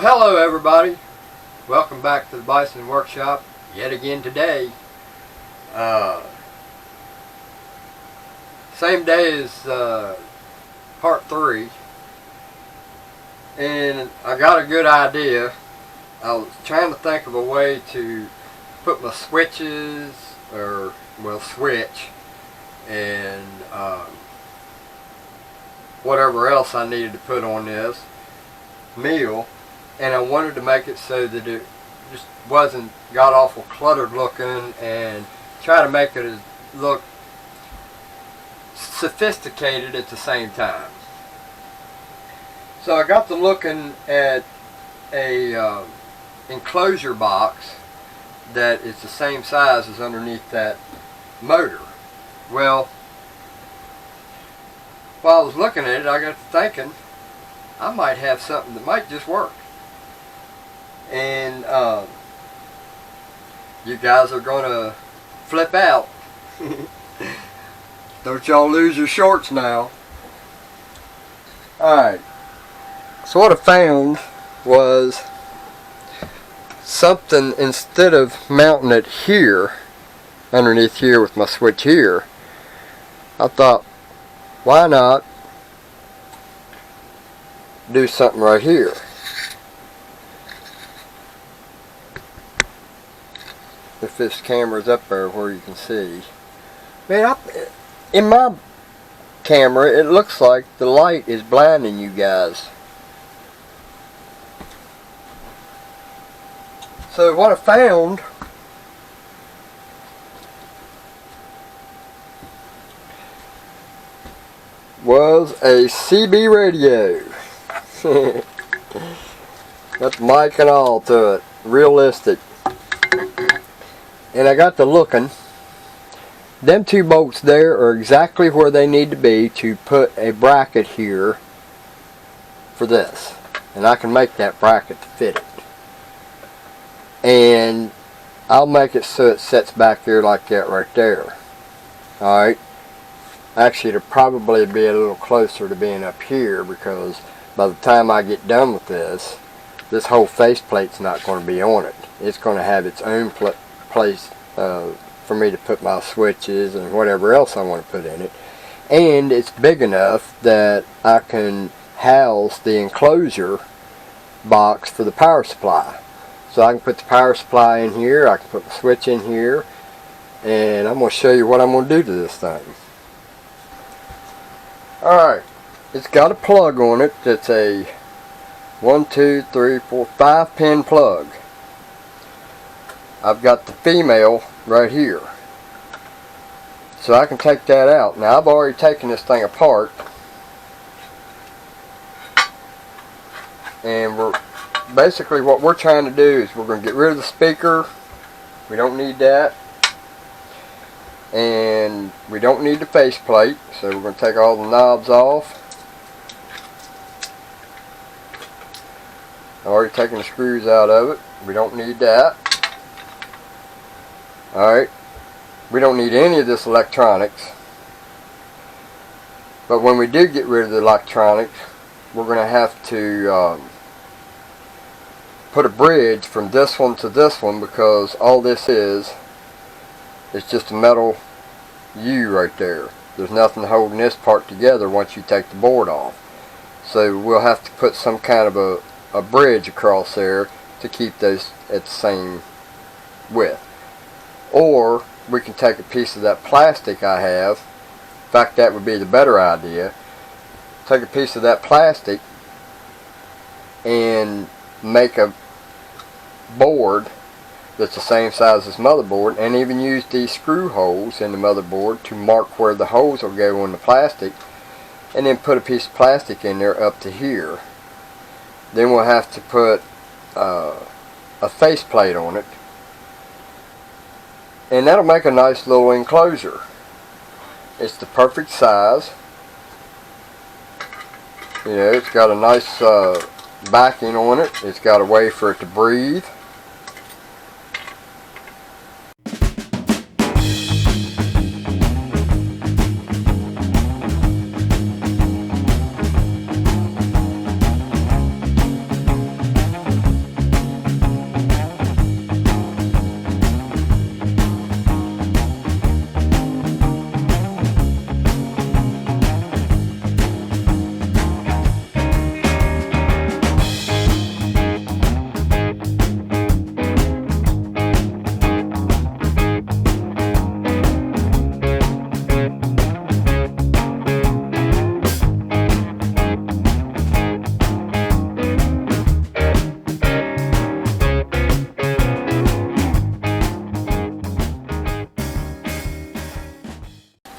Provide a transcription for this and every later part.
Hello everybody, welcome back to the Bison workshop yet again today. Same day as part 3, and I got a good idea. I was trying to think of a way to put my switches, switch, and whatever else I needed to put on this meal, and I wanted to make it so that it just wasn't god awful cluttered looking, and try to make it look sophisticated at the same time. So I got to looking at a enclosure box that is the same size as underneath that motor. Well, while I was looking at it, I got to thinking I might have something that might just work. And you guys are going to flip out. Don't y'all lose your shorts now. Alright. So what I found was something, instead of mounting it here, underneath here with my switch here, I thought, why not do something right here? If this camera's up there where you can see. Man, in my camera it looks like the light is blinding you guys. So what I found was a CB radio. Got the mic and all to it. Realistic. And I got to looking. Them 2 bolts there are exactly where they need to be to put a bracket here for this. And I can make that bracket to fit it. And I'll make it so it sits back there like that right there. Alright. Actually, it'll probably be a little closer to being up here, because by the time I get done with this whole faceplate's not going to be on it. It's going to have its own place for me to put my switches and whatever else I want to put in it. And it's big enough that I can house the enclosure box for the power supply. So I can put the power supply in here, I can put the switch in here, and I'm going to show you what I'm going to do to this thing. Alright, it's got a plug on it that's a 5 pin plug. I've got the female right here, so I can take that out. Now I've already taken this thing apart, and basically what we're trying to do is we're going to get rid of the speaker. We don't need that, and we don't need the faceplate, so we're going to take all the knobs off. I've already taken the screws out of it. We don't need that. Alright, we don't need any of this electronics, but when we do get rid of the electronics, we're going to have to put a bridge from this one to this one, because all this is just a metal U right there. There's nothing holding this part together once you take the board off. So we'll have to put some kind of a bridge across there to keep those at the same width. Or we can take a piece of that plastic I have. In fact, that would be the better idea. Take a piece of that plastic and make a board that's the same size as motherboard, and even use these screw holes in the motherboard to mark where the holes will go on the plastic, and then put a piece of plastic in there up to here. Then we'll have to put a faceplate on it, and that'll make a nice little enclosure. It's the perfect size. You know, it's got a nice backing on it. It's got a way for it to breathe.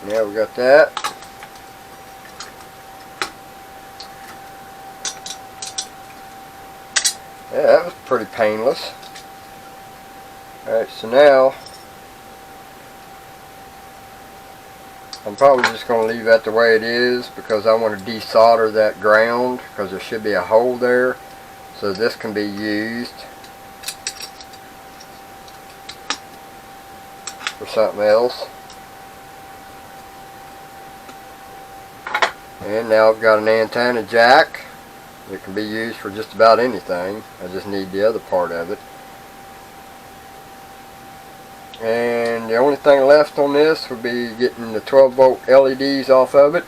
Yeah, we got that. Yeah, that was pretty painless. Alright, so now I'm probably just going to leave that the way it is because I want to desolder that ground because there should be a hole there, so this can be used for something else. And now I've got an antenna jack. It can be used for just about anything. I just need the other part of it. And the only thing left on this would be getting the 12 volt LEDs off of it.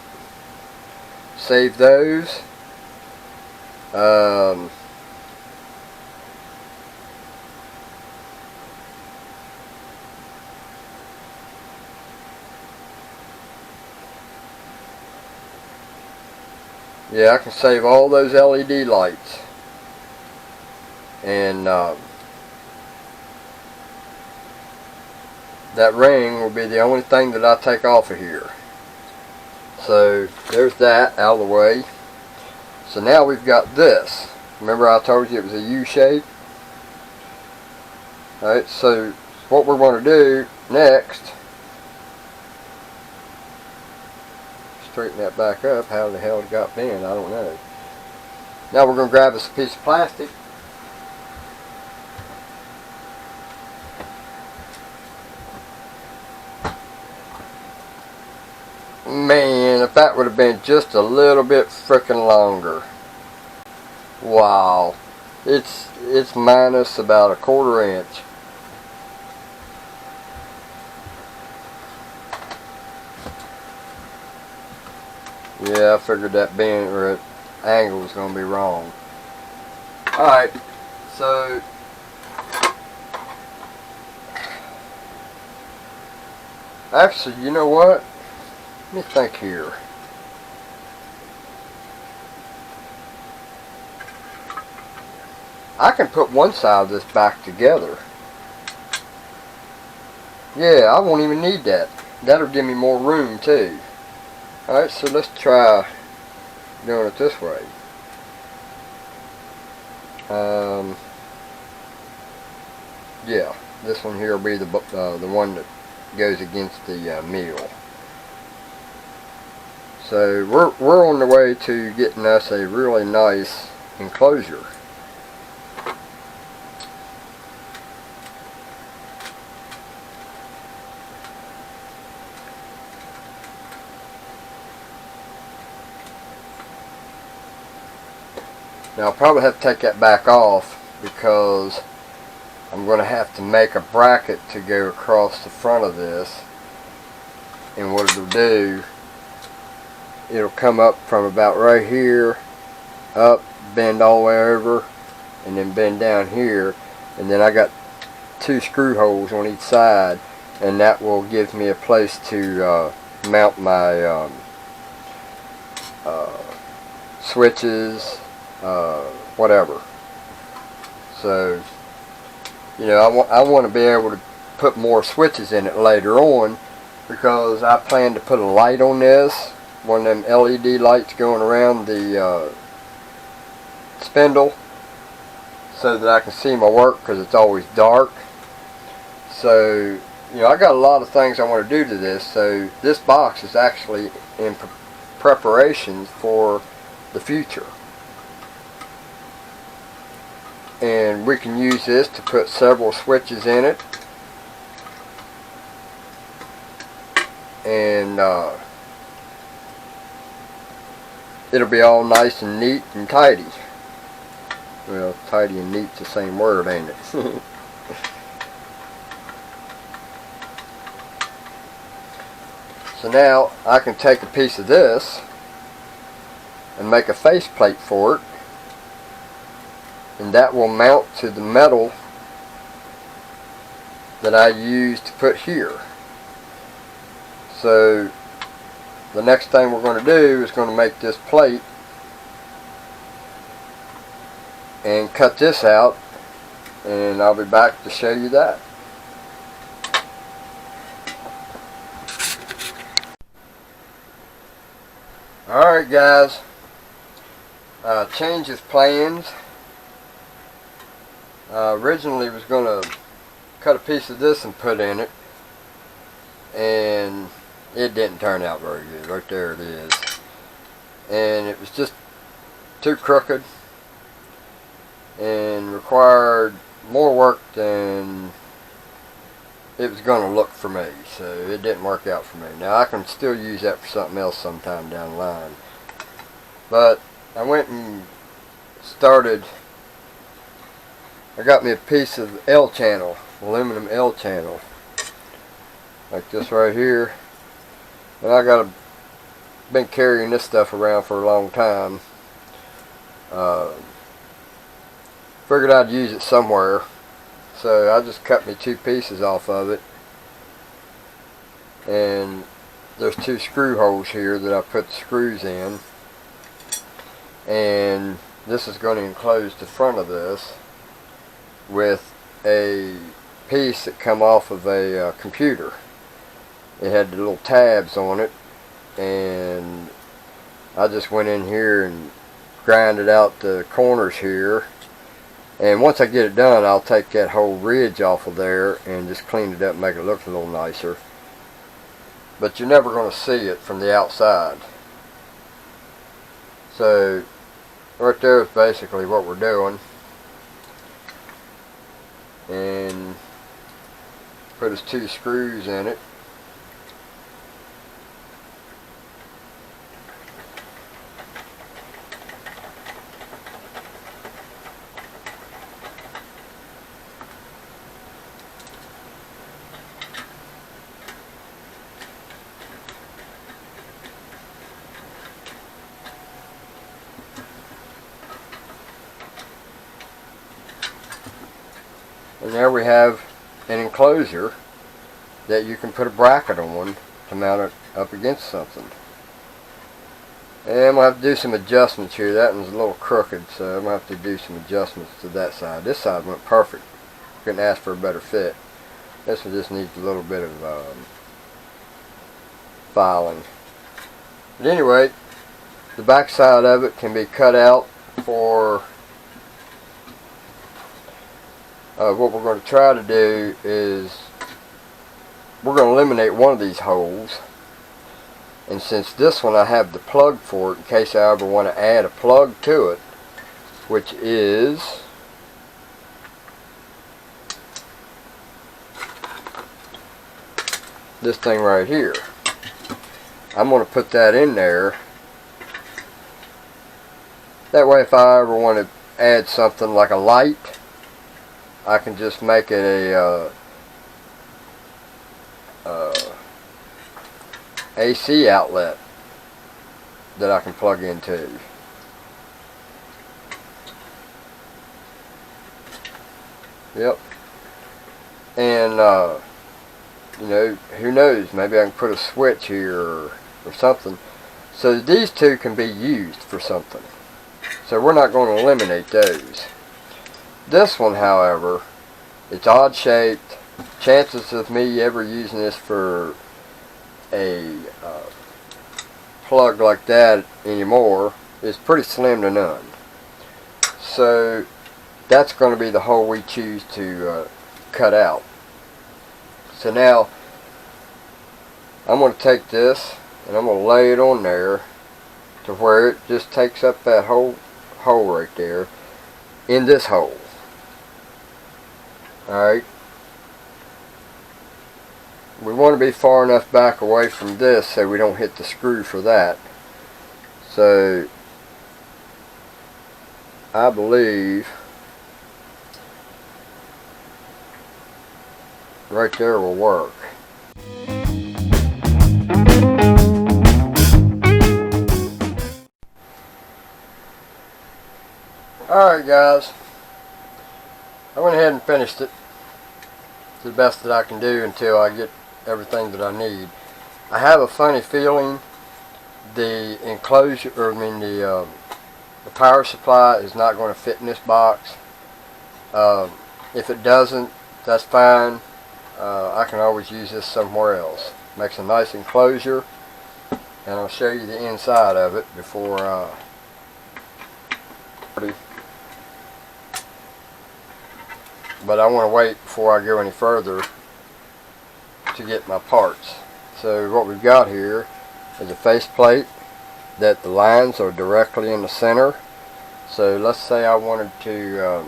Save those. Yeah, I can save all those LED lights. And that ring will be the only thing that I take off of here. So there's that out of the way. So now we've got this. Remember I told you it was a U shape? Alright, so what we're going to do next, straighten that back up. How the hell it got bent, I don't know. Now we're going to grab us a piece of plastic. Man, if that would have been just a little bit frickin' longer. Wow. It's minus about a 1/4 inch. Yeah, I figured that bend or that angle was going to be wrong. Alright, so actually, you know what? Let me think here. I can put one side of this back together. Yeah, I won't even need that. That'll give me more room too. Alright, so let's try doing it this way. Yeah, this one here will be the one that goes against the meal. So we're on the way to getting us a really nice enclosure. Now I'll probably have to take that back off because I'm going to have to make a bracket to go across the front of this. And what it'll do, it'll come up from about right here, up, bend all the way over, and then bend down here. And then I got 2 screw holes on each side, and that will give me a place to mount my switches, whatever. So, you know, I want to be able to put more switches in it later on, because I plan to put a light on this, one of them LED lights going around the spindle, so that I can see my work, because it's always dark. So, you know, I got a lot of things I want to do to this. So this box is actually in preparation for the future. And we can use this to put several switches in it. And it'll be all nice and neat and tidy. Well, tidy and neat's the same word, ain't it? So now I can take a piece of this and make a faceplate for it, and that will mount to the metal that I used to put here. So the next thing we're going to do is going to make this plate and cut this out, and I'll be back to show you that. Alright guys, change of plans. Originally was going to cut a piece of this and put in it, and it didn't turn out very good. Right there it is. And it was just too crooked and required more work than it was going to look for me, so it didn't work out for me. Now I can still use that for something else sometime down the line, but I went and started, I got me a piece of L channel, aluminum L channel, like this right here, and I been carrying this stuff around for a long time. Figured I'd use it somewhere, so I just cut me 2 pieces off of it, and there's 2 screw holes here that I put the screws in, and this is going to enclose the front of this with a piece that come off of a computer. It had the little tabs on it, and I just went in here and grinded out the corners here, and once I get it done, I'll take that whole ridge off of there and just clean it up and make it look a little nicer. But you're never going to see it from the outside. So right there is basically what we're doing, and put his 2 screws in it. And there we have an enclosure that you can put a bracket on to mount it up against something. And I'm going to have to do some adjustments here. That one's a little crooked, so I'm going to have to do some adjustments to that side. This side went perfect. Couldn't ask for a better fit. This one just needs a little bit of filing. But anyway, the back side of it can be cut out for what we're going to try to do is we're going to eliminate one of these holes, and since this one I have the plug for it in case I ever want to add a plug to it, which is this thing right here. I'm going to put that in there. That way if I ever want to add something like a light, I can just make it a AC outlet that I can plug into. Yep. And you know, who knows, maybe I can put a switch here or something. So these 2 can be used for something. So we're not going to eliminate those. This one, however, it's odd shaped. Chances of me ever using this for a plug like that anymore is pretty slim to none. So that's going to be the hole we choose to cut out. So now I'm going to take this and I'm going to lay it on there to where it just takes up that whole hole right there in this hole. Alright, we want to be far enough back away from this so we don't hit the screw for that. So I believe right there will work. Alright guys, I went ahead and finished it to the best that I can do until I get everything that I need. I have a funny feeling the enclosure, or the power supply is not going to fit in this box. If it doesn't, that's fine. I can always use this somewhere else. Makes a nice enclosure, and I'll show you the inside of it before but I want to wait before I go any further to get my parts. So what we've got here is a faceplate that the lines are directly in the center. So let's say I wanted to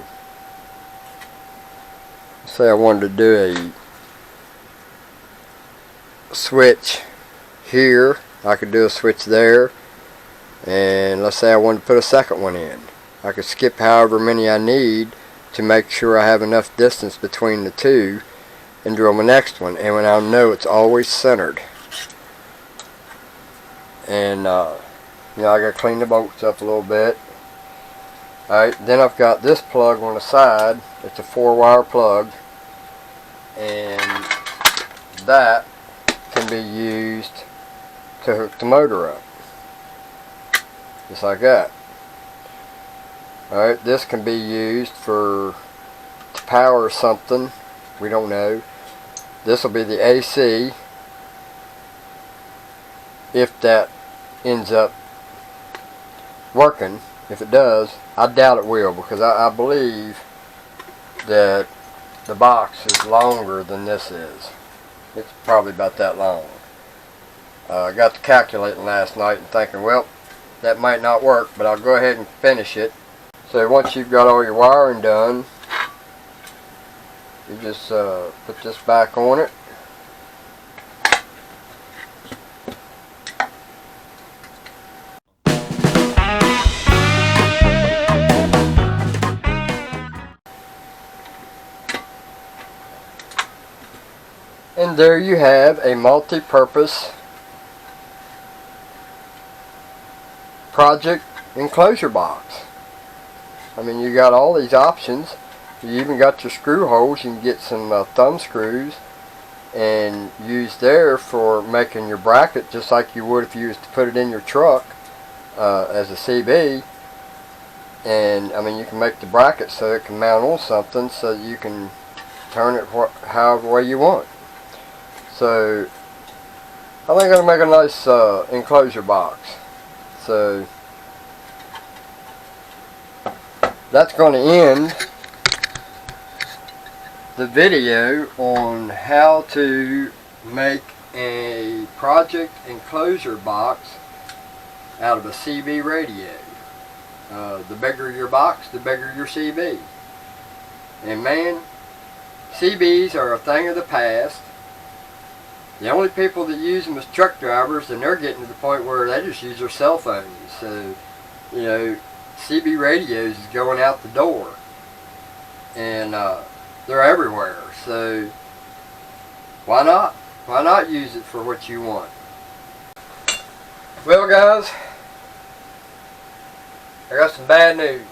do a switch here. I could do a switch there, and let's say I wanted to put a second one in. I could skip however many I need to make sure I have enough distance between the two and drill my next one, and when I know it's always centered. And you know, I gotta clean the bolts up a little bit. Alright, then I've got this plug on the side. It's a 4-wire plug, and that can be used to hook the motor up, just like that. Alright, this can be used to power something, we don't know. This will be the AC, if that ends up working. If it does, I doubt it will, because I believe that the box is longer than this is. It's probably about that long. I got to calculating last night and thinking, well, that might not work, but I'll go ahead and finish it. So once you've got all your wiring done, you just put this back on it. And there you have a multi-purpose project enclosure box. I mean, you got all these options. You even got your screw holes. You can get some thumb screws and use there for making your bracket, just like you would if you was to put it in your truck as a CB. And I mean, you can make the bracket so it can mount on something, so you can turn it however way you want. So I think it'll make a nice enclosure box. So that's going to end the video on how to make a project enclosure box out of a CB radio. The bigger your box, the bigger your CB. And man, CBs are a thing of the past. The only people that use them is truck drivers, and they're getting to the point where they just use their cell phones. So, you know, CB radios is going out the door, and they're everywhere. So why not? Why not use it for what you want? Well, guys, I got some bad news.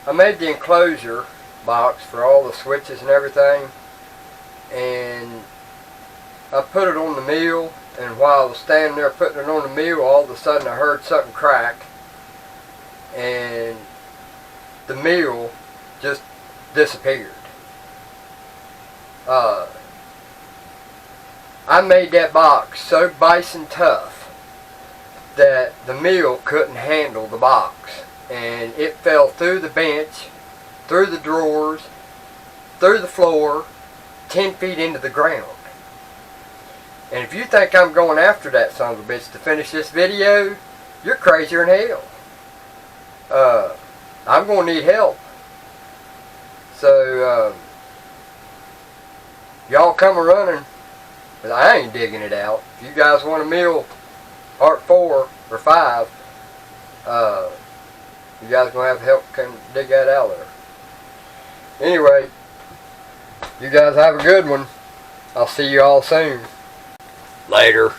I made the enclosure box for all the switches and everything, and I put it on the mill, and while I was standing there putting it on the mill, all of a sudden I heard something crack, and the mill just disappeared. I made that box so Bison tough that the mill couldn't handle the box, and it fell through the bench, through the drawers, through the floor, 10 feet into the ground. And if you think I'm going after that son of a bitch to finish this video, you're crazier than hell. I'm going to need help. So, y'all come a running, but I ain't digging it out. If you guys want a mill, part 4 or 5, you guys going to have help come dig that out there. Anyway, you guys have a good one. I'll see you all soon. Later.